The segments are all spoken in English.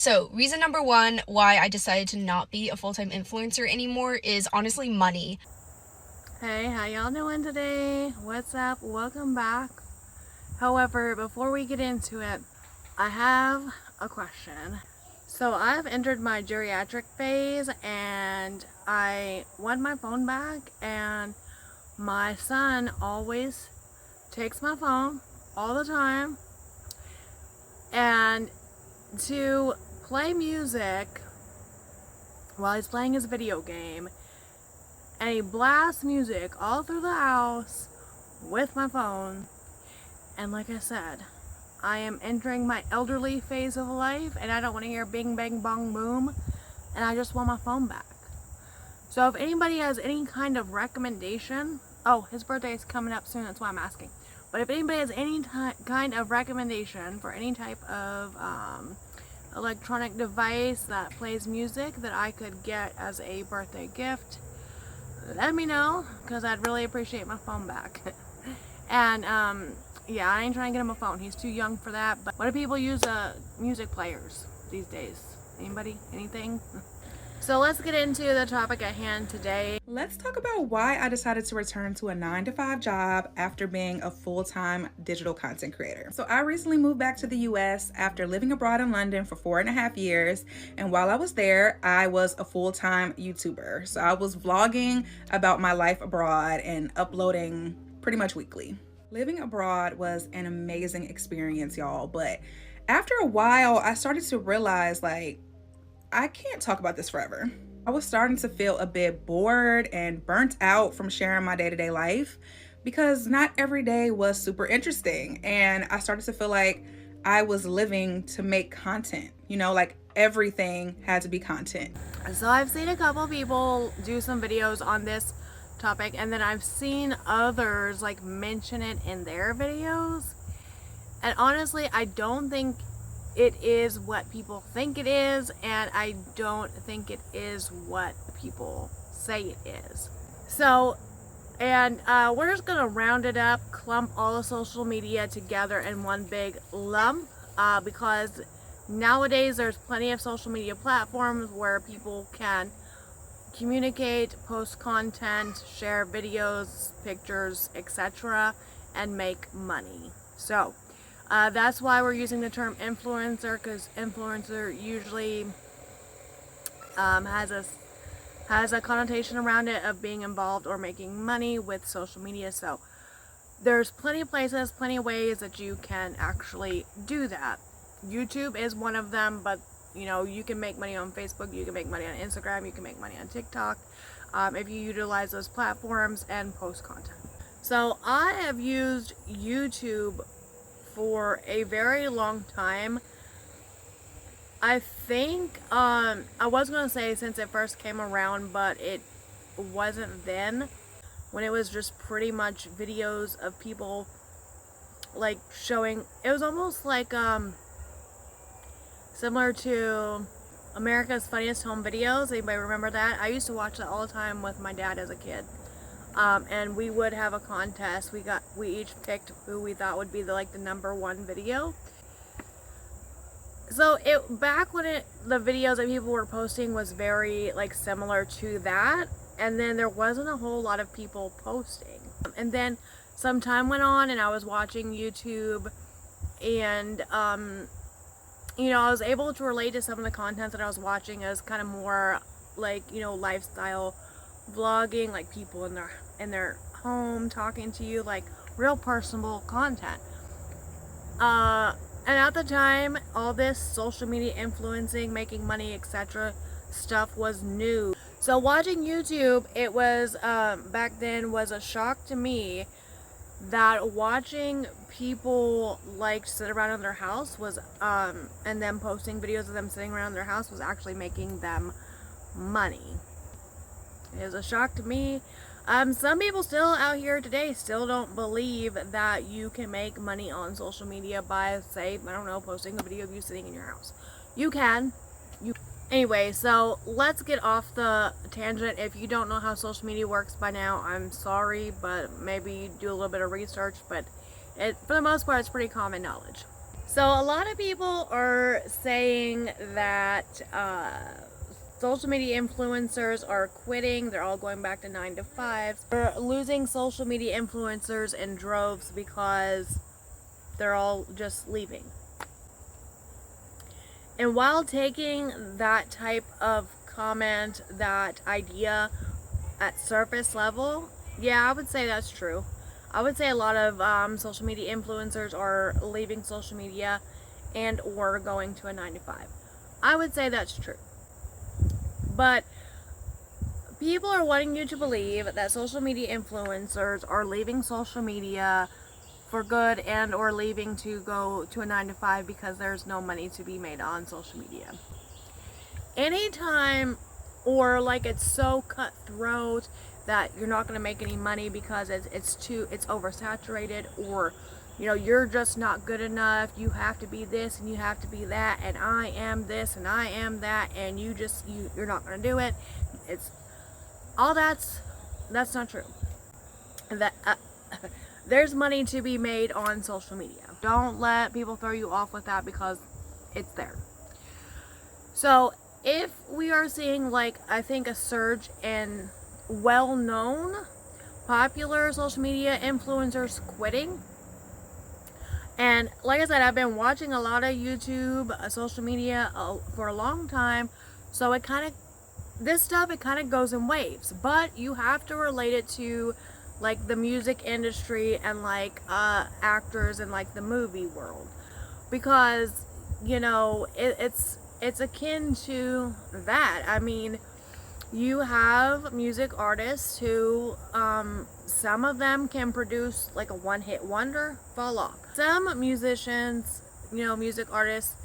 So, reason number one why I decided to not be a full-time influencer anymore is honestly money. Hey, how y'all doing today? What's up? Welcome back. However, before we get into it, I have a question. So I've entered my geriatric phase and I want my phone back, and my son always takes my phone all the time, and to play music while he's playing his video game, and he blasts music all through the house with my phone. And like I said, I am entering my elderly phase of life and I don't want to hear bing bang bong boom, and I just want my phone back. So if anybody has any kind of recommendation, oh, his birthday is coming up soon, that's why I'm asking. But if anybody has any kind of recommendation for any type of electronic device that plays music that I could get as a birthday gift, let me know, because I'd really appreciate my phone back. And yeah, I ain't trying to get him a phone. He's too young for that. But what do people use music players these days? Anybody? Anything? So let's get into the topic at hand today. Let's talk about why I decided to return to a 9-to-5 job after being a full-time digital content creator. So I recently moved back to the US after living abroad in London for 4.5 years. And while I was there, I was a full-time YouTuber. So I was vlogging about my life abroad and uploading pretty much weekly. Living abroad was an amazing experience, y'all. But after a while, I started to realize, like, I can't talk about this forever. I was starting to feel a bit bored and burnt out from sharing my day-to-day life because not every day was super interesting. And I started to feel like I was living to make content, like everything had to be content. So I've seen a couple people do some videos on this topic, and then I've seen others like mention it in their videos. And honestly, I don't think it is what people think it is, and I don't think it is what people say it is. So, and we're just gonna round it up, clump all the social media together in one big lump, because nowadays there's plenty of social media platforms where people can communicate, post content, share videos, pictures, etc., and make money. So that's why we're using the term influencer, because influencer usually has a connotation around it of being involved or making money with social media. So there's plenty of places, plenty of ways that you can actually do that. YouTube is one of them, but you can make money on Facebook, you can make money on Instagram, you can make money on TikTok, if you utilize those platforms and post content. So I have used YouTube for a very long time. I think I was gonna say since it first came around, but it wasn't then, when it was just pretty much videos of people like showing. It was almost like similar to America's Funniest Home Videos. Anybody remember that? I used to watch that all the time with my dad as a kid. And we would have a contest. We each picked who we thought would be the number one video. So back when the videos that people were posting was very similar to that, and then there wasn't a whole lot of people posting. And then some time went on, and I was watching YouTube, and I was able to relate to some of the content that I was watching as kind of more lifestyle vlogging, like people in their home talking to you, like real personable content. And at the time, all this social media influencing, making money, etc. stuff was new. So watching YouTube, it was back then was a shock to me that watching people sit around in their house was and them posting videos of them sitting around their house was actually making them money. It was a shock to me. Some people still out here today still don't believe that you can make money on social media by, say, I don't know, posting a video of you sitting in your house. You can. Anyway, so let's get off the tangent. If you don't know how social media works by now, I'm sorry, but maybe you do a little bit of research, but for the most part, it's pretty common knowledge. So a lot of people are saying that social media influencers are quitting. They're all going back to 9 to 5. We're losing social media influencers in droves because they're all just leaving. And while taking that type of comment, that idea at surface level, yeah, I would say that's true. I would say a lot of social media influencers are leaving social media and or going to a 9 to 5. I would say that's true. But people are wanting you to believe that social media influencers are leaving social media for good and or leaving to go to a 9 to 5 because there's no money to be made on social media. Anytime, or like it's so cutthroat that you're not going to make any money because it's oversaturated, or you know, you're just not good enough, you have to be this and you have to be that, and I am this and I am that, and you're not going to do it. It's all that's not true. That there's money to be made on social media. Don't let people throw you off with that because it's there. So if we are seeing, like, I think a surge in well-known popular social media influencers quitting, and like I said, I've been watching a lot of YouTube, social media for a long time, so this stuff kind of goes in waves, but you have to relate it to like the music industry and like actors and like the movie world, because you know it's akin to that. I mean, you have music artists who some of them can produce like a one-hit wonder, fall off. Some musicians, you know, music artists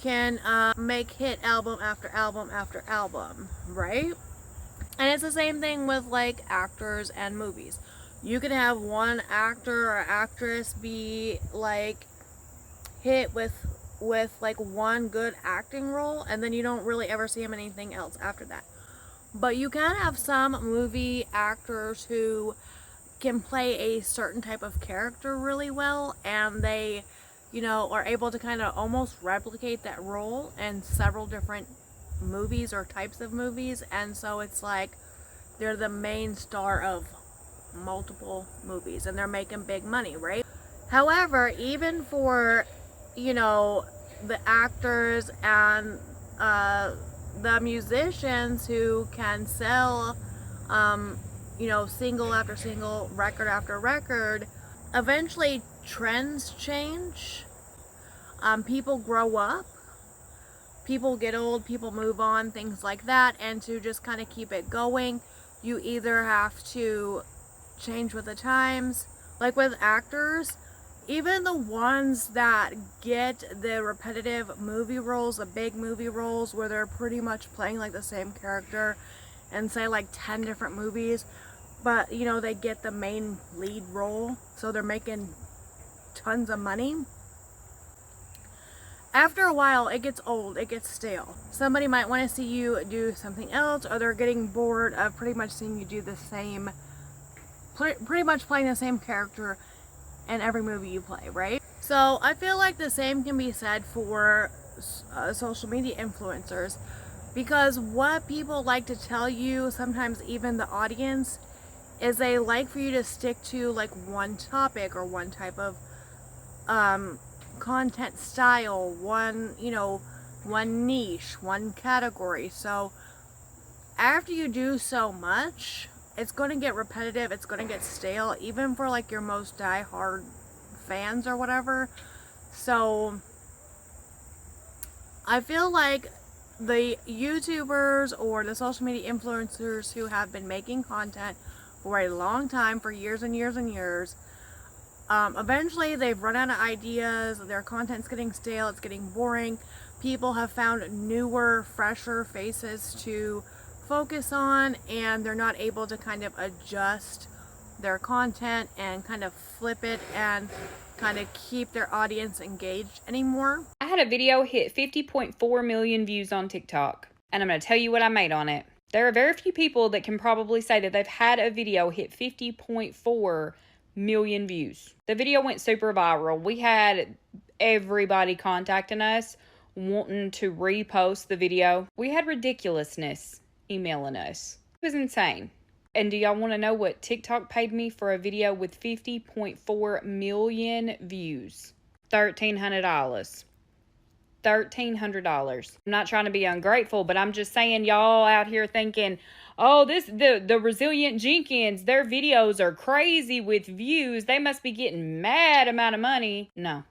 can make hit album after album after album, right? And it's the same thing with like actors and movies. You can have one actor or actress be like hit with like one good acting role, and then you don't really ever see him in anything else after that. But you can have some movie actors who can play a certain type of character really well, and they, you know, are able to kind of almost replicate that role in several different movies or types of movies, and so it's like they're the main star of multiple movies and they're making big money, right? However, even for, you know, the actors and the musicians who can sell you know, single after single, record after record, eventually trends change. People grow up, people get old, people move on, things like that, and to just kind of keep it going, you either have to change with the times. Like with actors, even the ones that get the repetitive movie roles, the big movie roles where they're pretty much playing like the same character and say like 10 different movies, but you know, they get the main lead role, so they're making tons of money. After a while, it gets old, it gets stale. Somebody might want to see you do something else, or they're getting bored of pretty much seeing you do the same, pretty much playing the same character in every movie you play, right? So I feel like the same can be said for social media influencers, because what people like to tell you, sometimes even the audience, is they like for you to stick to like one topic or one type of content style, one, you know, one niche, one category. So after you do so much, it's going to get repetitive, it's going to get stale, even for like your most die-hard fans or whatever. So I feel like the YouTubers or the social media influencers who have been making content for a long time, for years and years and years, eventually they've run out of ideas, their content's getting stale, it's getting boring. People have found newer, fresher faces to focus on, and they're not able to kind of adjust their content and kind of flip it and kind of keep their audience engaged anymore. I had a video hit 50.4 million views on TikTok, and I'm going to tell you what I made on it. There are very few people that can probably say that they've had a video hit 50.4 million views. The video went super viral. We had everybody contacting us wanting to repost the video. We had ridiculousness emailing us. It was insane. And do y'all want to know what TikTok paid me for a video with 50.4 million views? $1,300. $1,300. I'm not trying to be ungrateful, but I'm just saying, y'all out here thinking, oh, the Resilient Jenkins, their videos are crazy with views. They must be getting mad amount of money. No,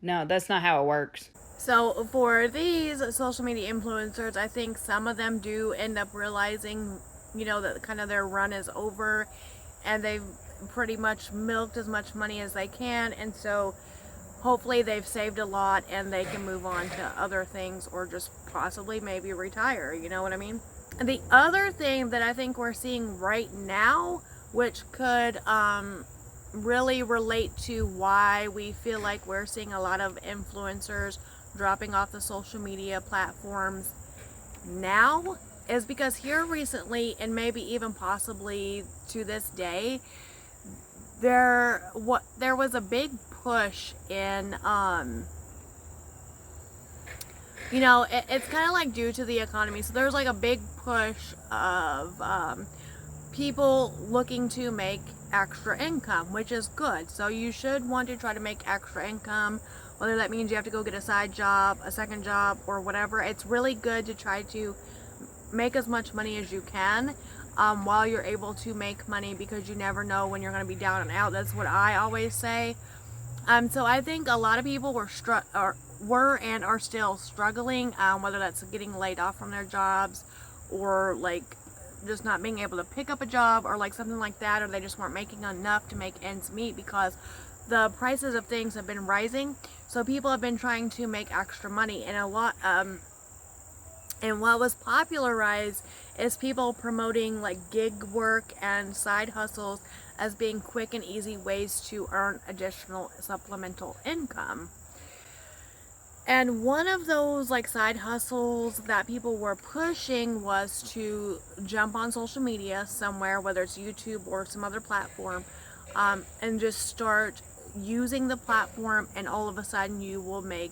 that's not how it works. So for these social media influencers, I think some of them do end up realizing, that kind of their run is over and they've pretty much milked as much money as they can. And so hopefully they've saved a lot and they can move on to other things or just possibly maybe retire. You know what I mean? And the other thing that I think we're seeing right now, which could really relate to why we feel like we're seeing a lot of influencers dropping off the social media platforms now, is because here recently, and maybe even possibly to this day, there was a big push in it's kind of like due to the economy. So there's like a big push of people looking to make extra income, which is good. So you should want to try to make extra income, whether that means you have to go get a side job, a second job, or whatever. It's really good to try to make as much money as you can while you're able to make money, because you never know when you're going to be down and out. That's what I always say. So I think a lot of people were and are still struggling, whether that's getting laid off from their jobs or like just not being able to pick up a job or like something like that, or they just weren't making enough to make ends meet because the prices of things have been rising. So people have been trying to make extra money, and and what was popularized is people promoting like gig work and side hustles as being quick and easy ways to earn additional supplemental income. And one of those like side hustles that people were pushing was to jump on social media somewhere, whether it's YouTube or some other platform, and just start using the platform, and all of a sudden you will make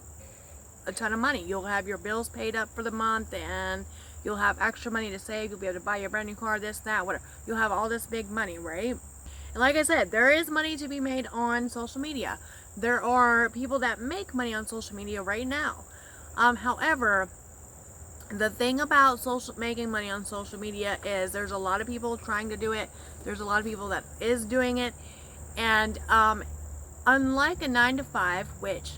a ton of money. You'll have your bills paid up for the month, and you'll have extra money to save. You'll be able to buy your brand new car, this, that, whatever. You'll have all this big money, right? And like I said, there is money to be made on social media. There are people that make money on social media right now. However, the thing about making money on social media is there's a lot of people trying to do it. There's a lot of people that is doing it. And unlike a 9-to-5, which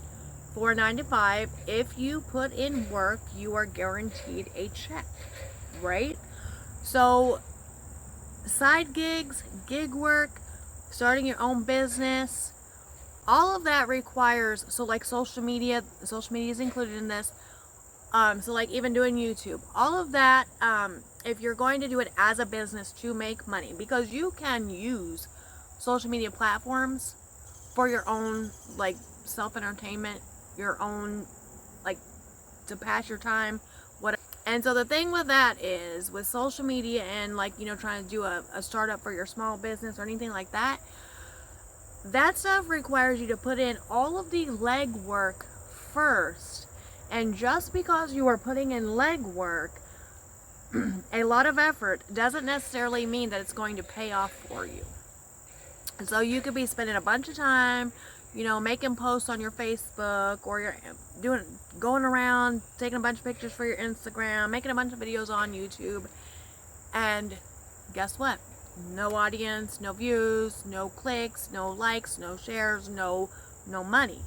for a 9-to-5, if you put in work, you are guaranteed a check, right? So side gigs, gig work, starting your own business, all of that requires, so like social media is included in this. So like even doing YouTube, all of that, if you're going to do it as a business to make money, because you can use social media platforms for your own like self-entertainment, your own like to pass your time, whatever. And so the thing with that is, with social media and like, trying to do a startup for your small business or anything like that, that stuff requires you to put in all of the legwork first. And just because you are putting in legwork, a lot of effort, doesn't necessarily mean that it's going to pay off for you. And so you could be spending a bunch of time, making posts on your Facebook, or you're going around, taking a bunch of pictures for your Instagram, making a bunch of videos on YouTube, and guess what? No audience, no views, no clicks, no likes, no shares, no money.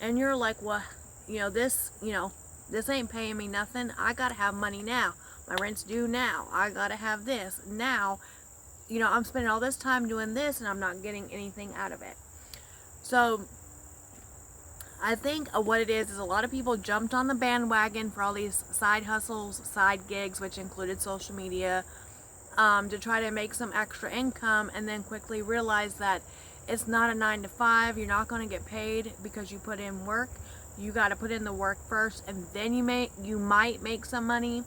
And you're like, well, this ain't paying me nothing. I gotta have money now. My rent's due now. I gotta have this now. I'm spending all this time doing this and I'm not getting anything out of it. So I think what it is a lot of people jumped on the bandwagon for all these side hustles, side gigs, which included social media, to try to make some extra income, and then quickly realize that it's not a 9-to-5. You're not going to get paid because you put in work. You got to put in the work first, and then you might make some money.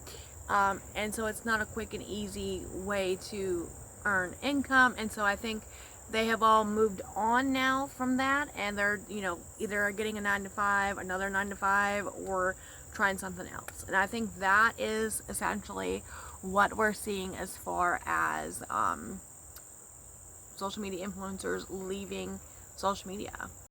And so it's not a quick and easy way to earn income. And so I think they have all moved on now from that, and they're, you know, either getting a 9 to 5, another 9 to 5, or trying something else. And I think that is essentially what we're seeing as far as social media influencers leaving social media.